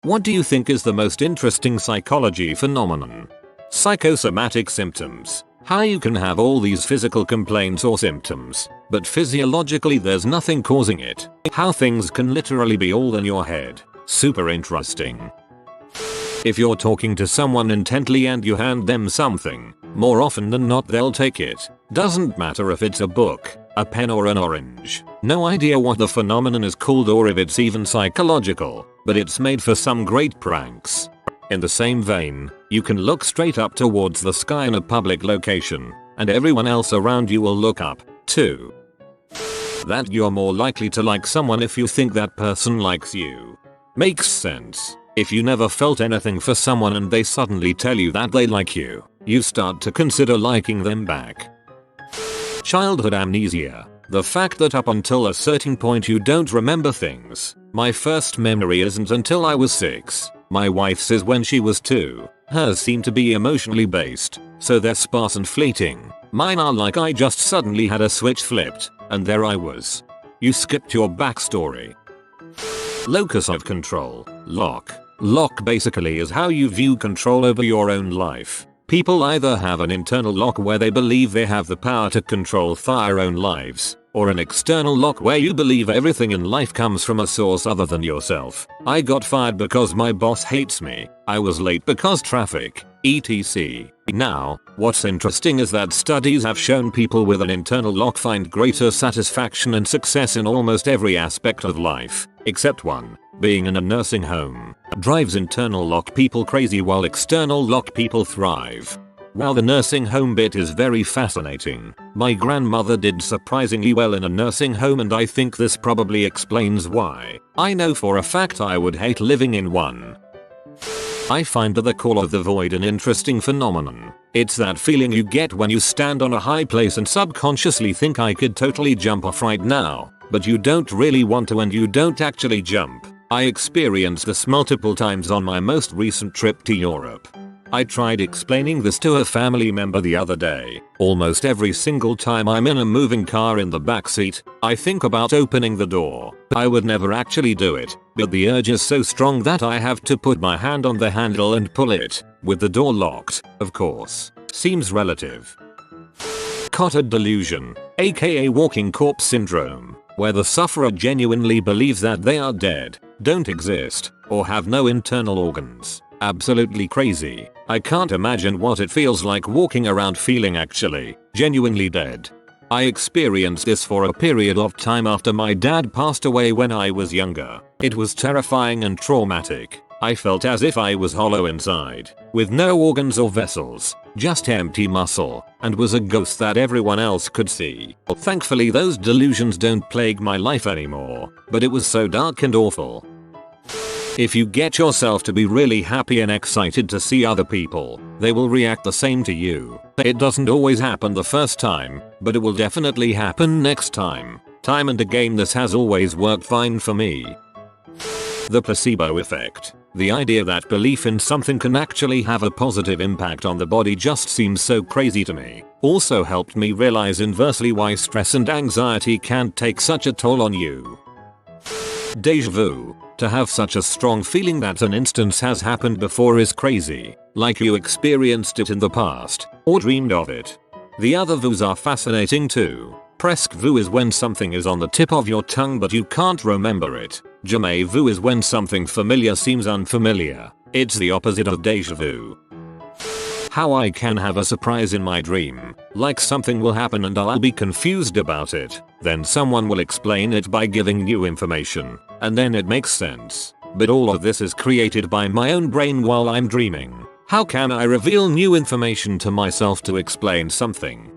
What do you think is the most interesting psychology phenomenon? Psychosomatic symptoms. How you can have all these physical complaints or symptoms, but physiologically there's nothing causing it. How things can literally be all in your head. Super interesting. If you're talking to someone intently and you hand them something, more often than not they'll take it. Doesn't matter if it's a book, a pen or an orange. No idea what the phenomenon is called or if it's even psychological, but it's made for some great pranks. In the same vein, you can look straight up towards the sky in a public location, and everyone else around you will look up, too. That you're more likely to like someone if you think that person likes you. Makes sense. If you never felt anything for someone and they suddenly tell you that they like you, you start to consider liking them back. Childhood amnesia. The fact that up until a certain point you don't remember things. My first memory isn't until I was 6. My wife's is when she was 2. Hers seem to be emotionally based, so they're sparse and fleeting. Mine are like I just suddenly had a switch flipped, and there I was. You skipped your backstory. Locus of control. Lock basically is how you view control over your own life. People either have an internal lock where they believe they have the power to control their own lives, or an external lock where you believe everything in life comes from a source other than yourself. I got fired because my boss hates me. I was late because traffic, etc. Now, what's interesting is that studies have shown people with an internal lock find greater satisfaction and success in almost every aspect of life, except one. Being in a nursing home drives internal lock people crazy while external lock people thrive. While the nursing home bit is very fascinating, my grandmother did surprisingly well in a nursing home and I think this probably explains why. I know for a fact I would hate living in one. I find the call of the void an interesting phenomenon. It's that feeling you get when you stand on a high place and subconsciously think I could totally jump off right now, but you don't really want to and you don't actually jump. I experienced this multiple times on my most recent trip to Europe. I tried explaining this to a family member the other day. Almost every single time I'm in a moving car in the backseat, I think about opening the door. I would never actually do it, but the urge is so strong that I have to put my hand on the handle and pull it, with the door locked, of course. Seems relative. Cotard delusion, aka walking corpse syndrome, where the sufferer genuinely believes that they are dead, don't exist, or have no internal organs. Absolutely crazy. I can't imagine what it feels like walking around feeling actually, genuinely dead. I experienced this for a period of time after my dad passed away when I was younger. It was terrifying and traumatic. I felt as if I was hollow inside, with no organs or vessels, just empty muscle, and was a ghost that everyone else could see. Thankfully those delusions don't plague my life anymore, but it was so dark and awful. If you get yourself to be really happy and excited to see other people, they will react the same to you. It doesn't always happen the first time, but it will definitely happen next time. Time and again this has always worked fine for me. The placebo effect. The idea that belief in something can actually have a positive impact on the body just seems so crazy to me. Also helped me realize inversely why stress and anxiety can take such a toll on you. Déjà vu. To have such a strong feeling that an instance has happened before is crazy, like you experienced it in the past, or dreamed of it. The other vus are fascinating too. Presque vu is when something is on the tip of your tongue but you can't remember it. Jamais vu is when something familiar seems unfamiliar. It's the opposite of déjà vu. How I can have a surprise in my dream, like something will happen and I'll be confused about it, then someone will explain it by giving new information, and then it makes sense. But all of this is created by my own brain while I'm dreaming. How can I reveal new information to myself to explain something?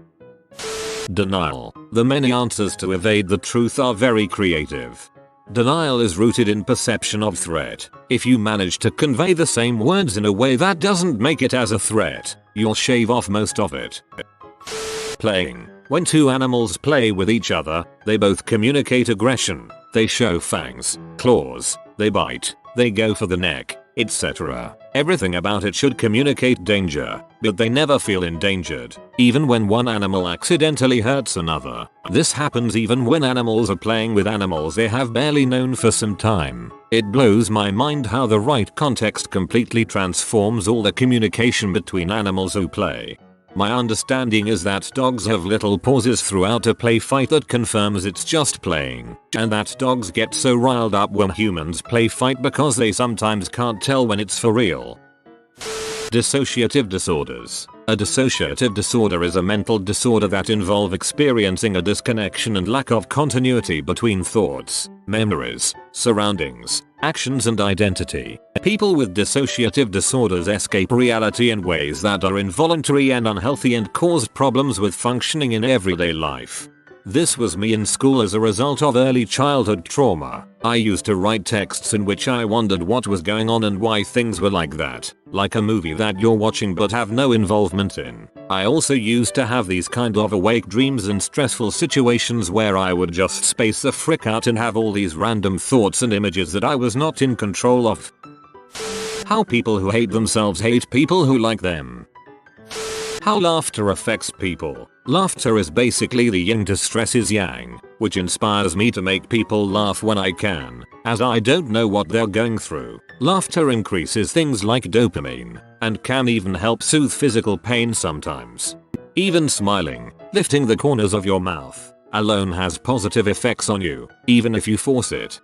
Denial. The many answers to evade the truth are very creative. Denial is rooted in perception of threat. If you manage to convey the same words in a way that doesn't make it as a threat, you'll shave off most of it. Playing. When two animals play with each other, they both communicate aggression. They show fangs, claws, they bite, they go for the neck. etc. Everything about it should communicate danger, but they never feel endangered, even when one animal accidentally hurts another. This happens even when animals are playing with animals they have barely known for some time. It blows my mind how the right context completely transforms all the communication between animals who play. My understanding is that dogs have little pauses throughout a play fight that confirms it's just playing, and that dogs get so riled up when humans play fight because they sometimes can't tell when it's for real. Dissociative disorders. A dissociative disorder is a mental disorder that involves experiencing a disconnection and lack of continuity between thoughts, memories, surroundings, actions and identity. People with dissociative disorders escape reality in ways that are involuntary and unhealthy and cause problems with functioning in everyday life. This was me in school as a result of early childhood trauma. I used to write texts in which I wondered what was going on and why things were like that, like a movie that you're watching but have no involvement in. I also used to have these kind of awake dreams and stressful situations where I would just space the frick out and have all these random thoughts and images that I was not in control of. How people who hate themselves hate people who like them. How laughter affects people. Laughter is basically the yin to stress is yang, which inspires me to make people laugh when I can, as I don't know what they're going through. Laughter increases things like dopamine, and can even help soothe physical pain sometimes. Even smiling, lifting the corners of your mouth, alone has positive effects on you, even if you force it.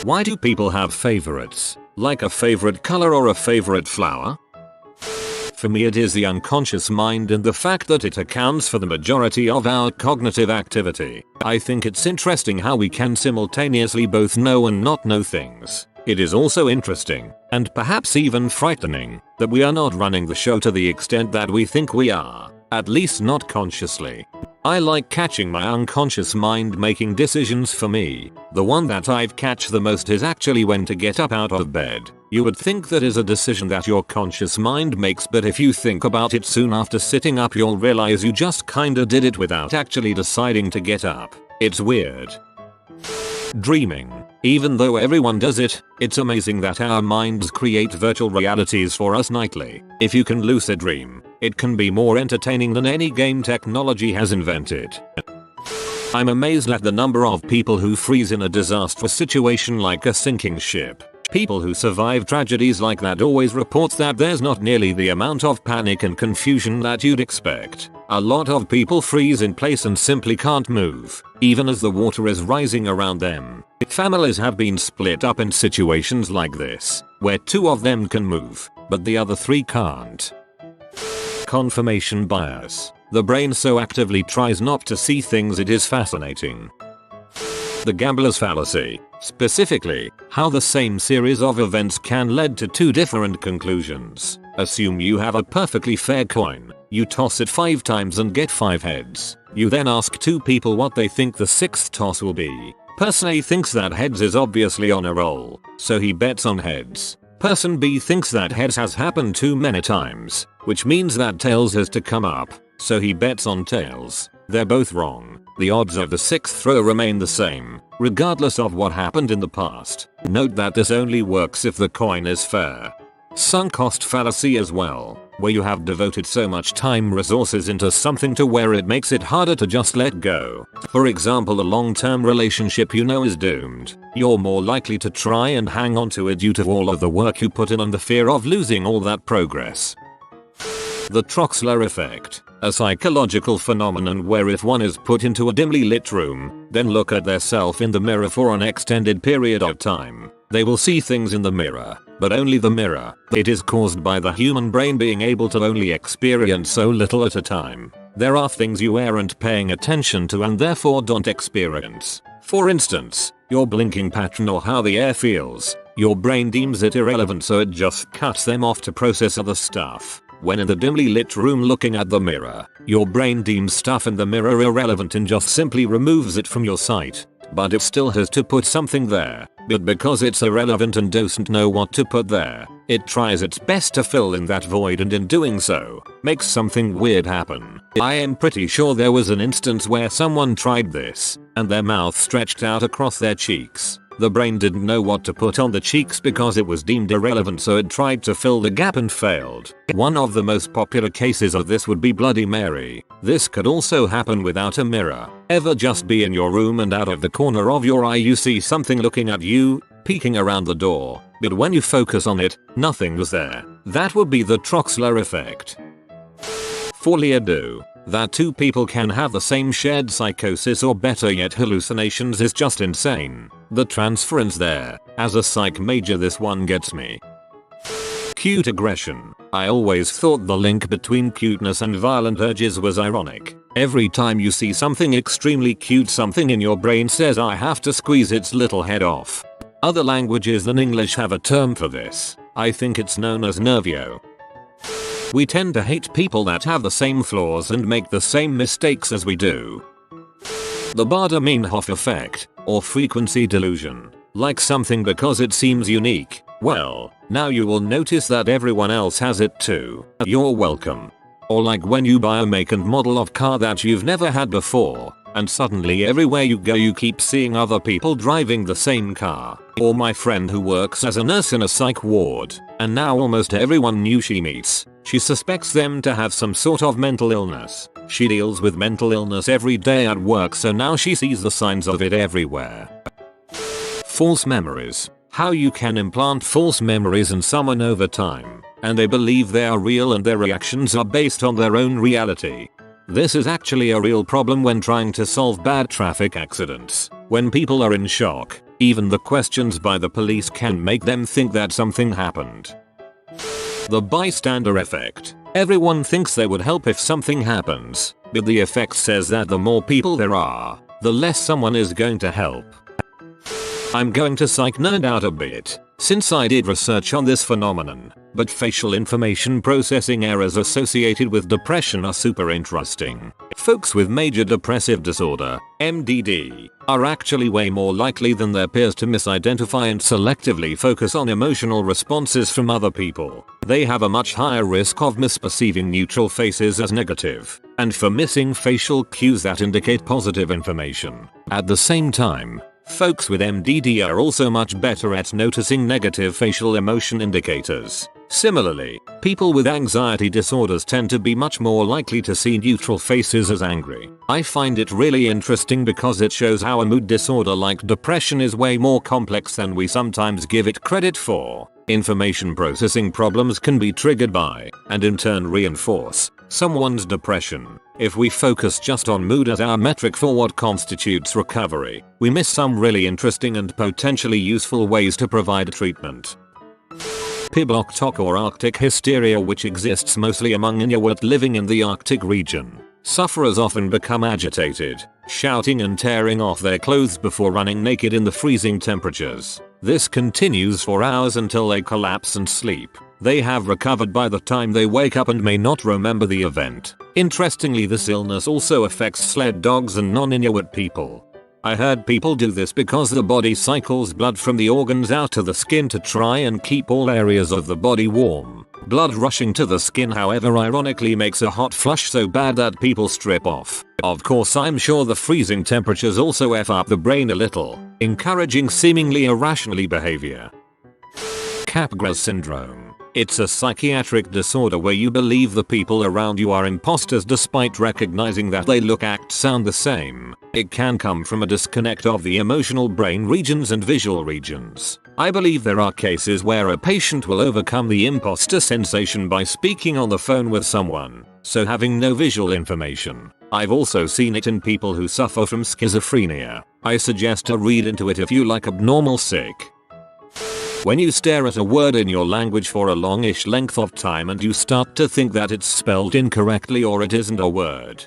Why do people have favorites? Like a favorite color or a favorite flower? For me it is the unconscious mind and the fact that it accounts for the majority of our cognitive activity. I think it's interesting how we can simultaneously both know and not know things. It is also interesting, and perhaps even frightening, that we are not running the show to the extent that we think we are, at least not consciously. I like catching my unconscious mind making decisions for me. The one that I've catch the most is actually when to get up out of bed. You would think that is a decision that your conscious mind makes, but if you think about it soon after sitting up you'll realize you just kinda did it without actually deciding to get up. It's weird. Dreaming. Even though everyone does it, it's amazing that our minds create virtual realities for us nightly. If you can lucid dream, it can be more entertaining than any game technology has invented. I'm amazed at the number of people who freeze in a disastrous situation like a sinking ship. People who survive tragedies like that always report that there's not nearly the amount of panic and confusion that you'd expect. A lot of people freeze in place and simply can't move, even as the water is rising around them. Families have been split up in situations like this, where two of them can move, but the other three can't. Confirmation bias. The brain so actively tries not to see things it is fascinating. The gambler's fallacy. Specifically, how the same series of events can lead to two different conclusions. Assume you have a perfectly fair coin. You toss it 5 times and get 5 heads. You then ask 2 people what they think the 6th toss will be. Person A thinks that heads is obviously on a roll, so he bets on heads. Person B thinks that heads has happened too many times, which means that tails has to come up, so he bets on tails. They're both wrong. The odds of the 6th throw remain the same, regardless of what happened in the past. Note that this only works if the coin is fair. Sunk cost fallacy as well, where you have devoted so much time resources into something to where it makes it harder to just let go. For example, a long-term relationship you know is doomed. You're more likely to try and hang on to it due to all of the work you put in and the fear of losing all that progress. The Troxler effect. A psychological phenomenon where if one is put into a dimly lit room, then look at their self in the mirror for an extended period of time, they will see things in the mirror, but only the mirror. It is caused by the human brain being able to only experience so little at a time. There are things you aren't paying attention to and therefore don't experience. For instance, your blinking pattern or how the air feels. Your brain deems it irrelevant, so it just cuts them off to process other stuff. When in the dimly lit room looking at the mirror, your brain deems stuff in the mirror irrelevant and just simply removes it from your sight. But it still has to put something there, but because it's irrelevant and doesn't know what to put there, it tries its best to fill in that void, and in doing so, makes something weird happen. I am pretty sure there was an instance where someone tried this, and their mouth stretched out across their cheeks, The brain didn't know what to put on the cheeks because it was deemed irrelevant, so it tried to fill the gap and failed. One of the most popular cases of this would be Bloody Mary. This could also happen without a mirror. Ever just be in your room and out of the corner of your eye you see something looking at you, peeking around the door, but when you focus on it, nothing was there. That would be the Troxler effect. Folie à deux. That two people can have the same shared psychosis or better yet hallucinations is just insane. The transference there. As a psych major, this one gets me. Cute aggression. I always thought the link between cuteness and violent urges was ironic. Every time you see something extremely cute, something in your brain says I have to squeeze its little head off. Other languages than English have a term for this. I think it's known as nervio. We tend to hate people that have the same flaws and make the same mistakes as we do. The Baader-Meinhof effect, or frequency delusion. Like something because it seems unique. Well, now you will notice that everyone else has it too. You're welcome. Or like when you buy a make and model of car that you've never had before, and suddenly everywhere you go you keep seeing other people driving the same car. Or my friend who works as a nurse in a psych ward, and now almost everyone new she meets, she suspects them to have some sort of mental illness. She deals with mental illness every day at work, so now she sees the signs of it everywhere. False memories. How you can implant false memories in someone over time, and they believe they are real and their reactions are based on their own reality. This is actually a real problem when trying to solve bad traffic accidents. When people are in shock, even the questions by the police can make them think that something happened. The bystander effect. Everyone thinks they would help if something happens, but the effect says that the more people there are, the less someone is going to help. I'm going to psych nerd out a bit, since I did research on this phenomenon, but facial information processing errors associated with depression are super interesting. Folks with major depressive disorder, MDD, are actually way more likely than their peers to misidentify and selectively focus on emotional responses from other people. They have a much higher risk of misperceiving neutral faces as negative, and for missing facial cues that indicate positive information. At the same time, folks with MDD are also much better at noticing negative facial emotion indicators. Similarly, people with anxiety disorders tend to be much more likely to see neutral faces as angry. I find it really interesting because it shows how a mood disorder like depression is way more complex than we sometimes give it credit for. Information processing problems can be triggered by, and in turn reinforce, someone's depression. If we focus just on mood as our metric for what constitutes recovery, we miss some really interesting and potentially useful ways to provide treatment. Piblock or Arctic hysteria, which exists mostly among Inuit living in the Arctic region. Sufferers often become agitated, shouting and tearing off their clothes before running naked in the freezing temperatures. This continues for hours until they collapse and sleep. They have recovered by the time they wake up and may not remember the event. Interestingly, this illness also affects sled dogs and non-Inuit people. I heard people do this because the body cycles blood from the organs out to the skin to try and keep all areas of the body warm. Blood rushing to the skin, however, ironically makes a hot flush so bad that people strip off. Of course, I'm sure the freezing temperatures also F up the brain a little, encouraging seemingly irrational behavior. Capgras syndrome. It's a psychiatric disorder where you believe the people around you are imposters despite recognizing that they look, act, sound the same. It can come from a disconnect of the emotional brain regions and visual regions. I believe there are cases where a patient will overcome the imposter sensation by speaking on the phone with someone, so having no visual information. I've also seen it in people who suffer from schizophrenia. I suggest a read into it if you like abnormal sick. When you stare at a word in your language for a longish length of time and you start to think that it's spelled incorrectly or it isn't a word.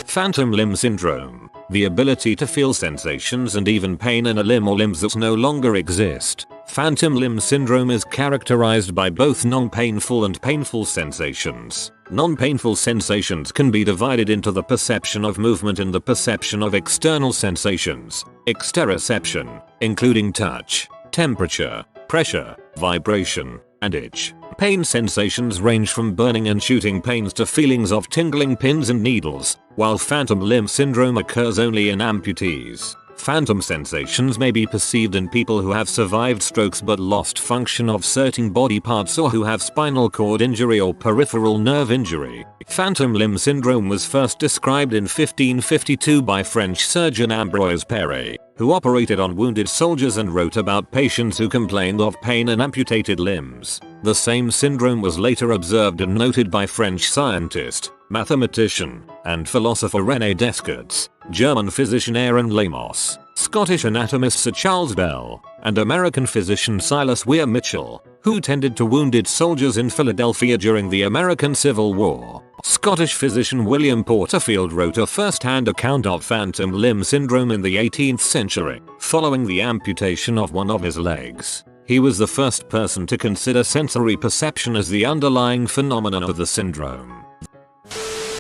Phantom limb syndrome. The ability to feel sensations and even pain in a limb or limbs that no longer exist. Phantom limb syndrome is characterized by both non-painful and painful sensations. Non-painful sensations can be divided into the perception of movement and the perception of external sensations. Exteroception, including touch, temperature, pressure, vibration, and itch. Pain sensations range from burning and shooting pains to feelings of tingling pins and needles, while phantom limb syndrome occurs only in amputees. Phantom sensations may be perceived in people who have survived strokes but lost function of certain body parts, or who have spinal cord injury or peripheral nerve injury. Phantom limb syndrome was first described in 1552 by French surgeon Ambroise Paré, who operated on wounded soldiers and wrote about patients who complained of pain in amputated limbs. The same syndrome was later observed and noted by French scientist, mathematician, and philosopher René Descartes, German physician Aaron Lamos, Scottish anatomist Sir Charles Bell, and American physician Silas Weir Mitchell, who tended to wounded soldiers in Philadelphia during the American Civil War. Scottish physician William Porterfield wrote a first-hand account of phantom limb syndrome in the 18th century, following the amputation of one of his legs. He was the first person to consider sensory perception as the underlying phenomenon of the syndrome.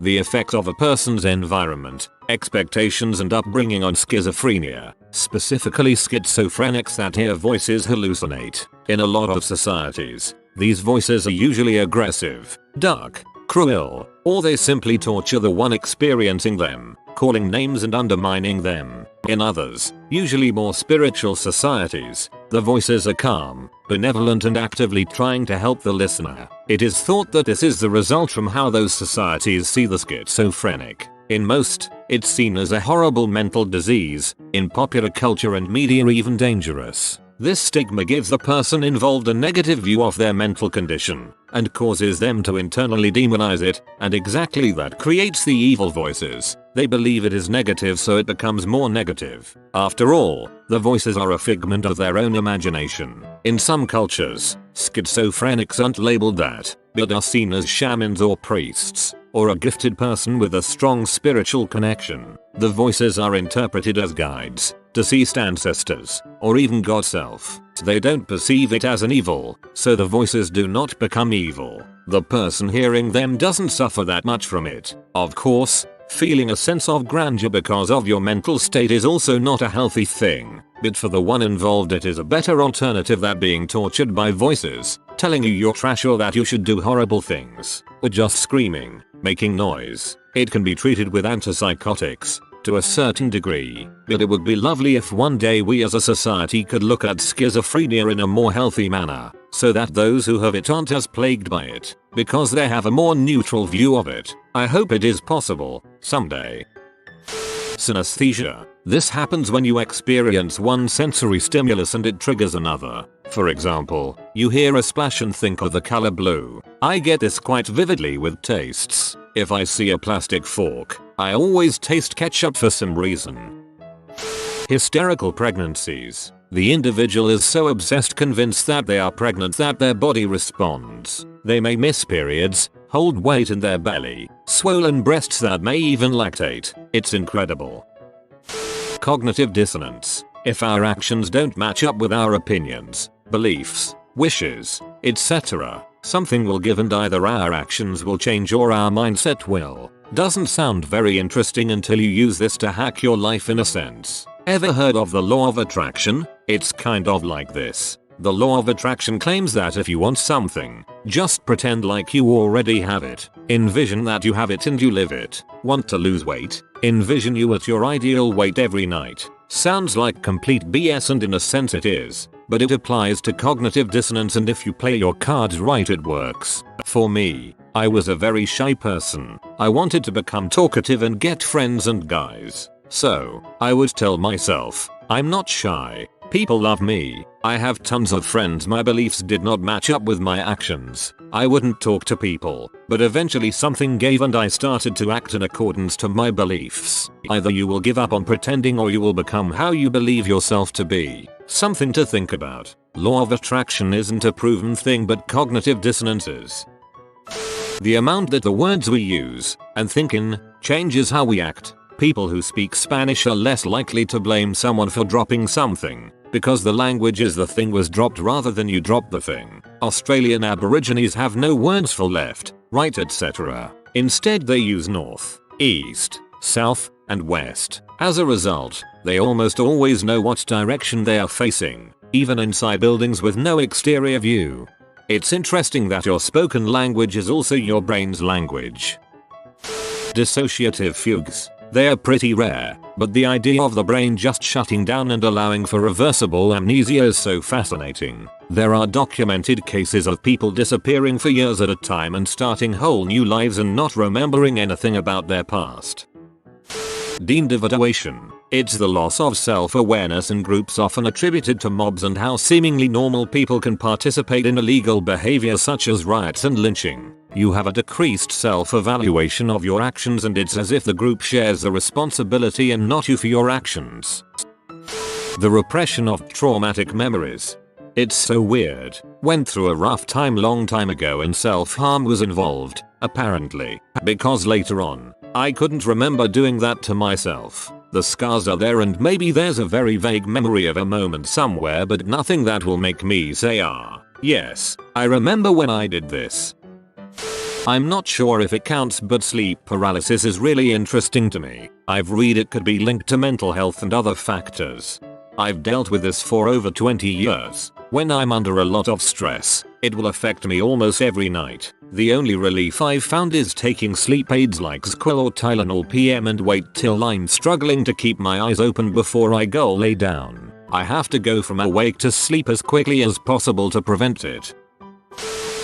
The effect of a person's environment, expectations and upbringing on schizophrenia, specifically schizophrenics that hear voices hallucinate. In a lot of societies, these voices are usually aggressive, dark, cruel, or they simply torture the one experiencing them, calling names and undermining them. In others, usually more spiritual societies, the voices are calm, benevolent and actively trying to help the listener. It is thought that this is the result from how those societies see the schizophrenic. In most, it's seen as a horrible mental disease, in popular culture and media even dangerous. This stigma gives the person involved a negative view of their mental condition, and causes them to internally demonize it, and exactly that creates the evil voices. They believe it is negative, so it becomes more negative. After all, the voices are a figment of their own imagination. In some cultures, schizophrenics aren't labeled that, but are seen as shamans or priests, or a gifted person with a strong spiritual connection. The voices are interpreted as guides, deceased ancestors, or even God self. They don't perceive it as an evil, so the voices do not become evil. The person hearing them doesn't suffer that much from it. Of course, feeling a sense of grandeur because of your mental state is also not a healthy thing, but for the one involved it is a better alternative than being tortured by voices, telling you you're trash or that you should do horrible things, or just screaming, making noise. It can be treated with antipsychotics, to a certain degree, but it would be lovely if one day we as a society could look at schizophrenia in a more healthy manner, so that those who have it aren't as plagued by it, because they have a more neutral view of it. I hope it is possible, someday. Synesthesia. This happens when you experience one sensory stimulus and it triggers another. For example, you hear a splash and think of the color blue. I get this quite vividly with tastes. If I see a plastic fork, I always taste ketchup for some reason. Hysterical pregnancies. The individual is so obsessed, convinced that they are pregnant that their body responds. They may miss periods, hold weight in their belly, swollen breasts that may even lactate. It's incredible. Cognitive dissonance. If our actions don't match up with our opinions, beliefs, wishes, etc., something will give and either our actions will change or our mindset will. Doesn't sound very interesting until you use this to hack your life in a sense. Ever heard of the law of attraction? It's kind of like this. The law of attraction claims that if you want something, just pretend like you already have it. Envision that you have it and you live it. Want to lose weight? Envision you at your ideal weight every night. Sounds like complete BS, and in a sense it is, but it applies to cognitive dissonance, and if you play your cards right it works. For me, I was a very shy person. I wanted to become talkative and get friends and guys. So, I would tell myself, I'm not shy. People love me. I have tons of friends. My beliefs did not match up with my actions. I wouldn't talk to people, but eventually something gave and I started to act in accordance to my beliefs. Either you will give up on pretending or you will become how you believe yourself to be. Something to think about. Law of attraction isn't a proven thing, but cognitive dissonance is. The amount that the words we use and think in changes how we act. People who speak Spanish are less likely to blame someone for dropping something, because the language is the thing was dropped rather than you dropped the thing. Australian Aborigines have no words for left, right, etc. Instead they use north, east, south, and west. As a result, they almost always know what direction they are facing, even inside buildings with no exterior view. It's interesting that your spoken language is also your brain's language. Dissociative fugues. They are pretty rare, but the idea of the brain just shutting down and allowing for reversible amnesia is so fascinating. There are documented cases of people disappearing for years at a time and starting whole new lives and not remembering anything about their past. Deindividuation. It's the loss of self-awareness in groups often attributed to mobs and how seemingly normal people can participate in illegal behavior such as riots and lynching. You have a decreased self-evaluation of your actions and it's as if the group shares the responsibility and not you for your actions. The repression of traumatic memories. It's so weird. Went through a rough time long time ago and self-harm was involved, apparently, because later on, I couldn't remember doing that to myself. The scars are there and maybe there's a very vague memory of a moment somewhere but nothing that will make me say yes, I remember when I did this. I'm not sure if it counts but sleep paralysis is really interesting to me. I've read it could be linked to mental health and other factors. I've dealt with this for over 20 years. When I'm under a lot of stress, it will affect me almost every night. The only relief I've found is taking sleep aids like Squil or Tylenol PM and wait till I'm struggling to keep my eyes open before I go lay down. I have to go from awake to sleep as quickly as possible to prevent it.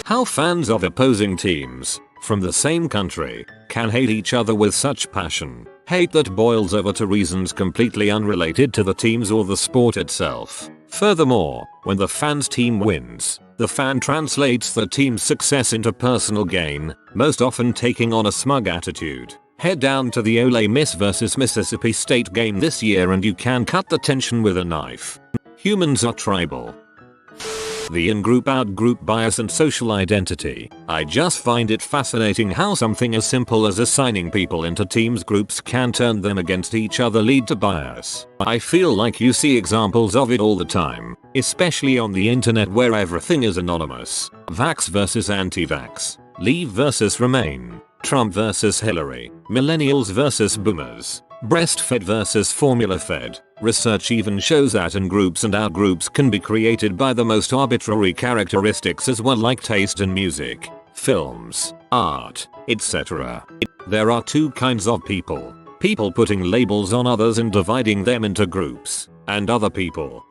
How fans of opposing teams, from the same country, can hate each other with such passion. Hate that boils over to reasons completely unrelated to the teams or the sport itself. Furthermore, when the fan's team wins, the fan translates the team's success into personal gain, most often taking on a smug attitude. Head down to the Ole Miss vs Mississippi State game this year and you can cut the tension with a knife. Humans are tribal. The in-group out-group bias and social identity. I just find it fascinating how something as simple as assigning people into teams groups can turn them against each other lead to bias. I feel like you see examples of it all the time, especially on the internet where everything is anonymous. Vax versus anti-vax. Leave versus Remain. Trump versus Hillary. Millennials versus boomers. Breastfed versus formula fed. Research even shows that in-groups and out-groups can be created by the most arbitrary characteristics as well, like taste in music, films, art, etc. There are two kinds of people. People putting labels on others and dividing them into groups, and other people.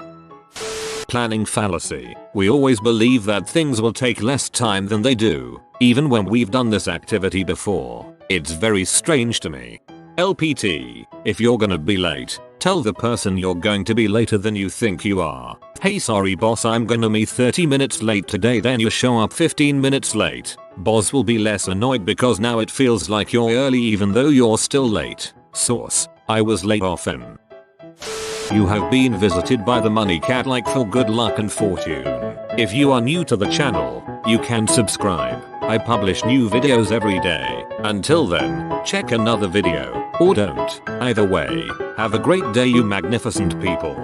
Planning fallacy. We always believe that things will take less time than they do, even when we've done this activity before. It's very strange to me. LPT, if you're gonna be late, tell the person you're going to be later than you think you are. Hey, sorry boss, I'm gonna be 30 minutes late today. Then you show up 15 minutes late. Boss will be less annoyed because now it feels like you're early even though you're still late. Source: I was late often. You have been visited by the money cat like for good luck and fortune. If you are new to the channel, you can subscribe. I publish new videos every day. Until then, check another video, or don't. Either way, have a great day you magnificent people.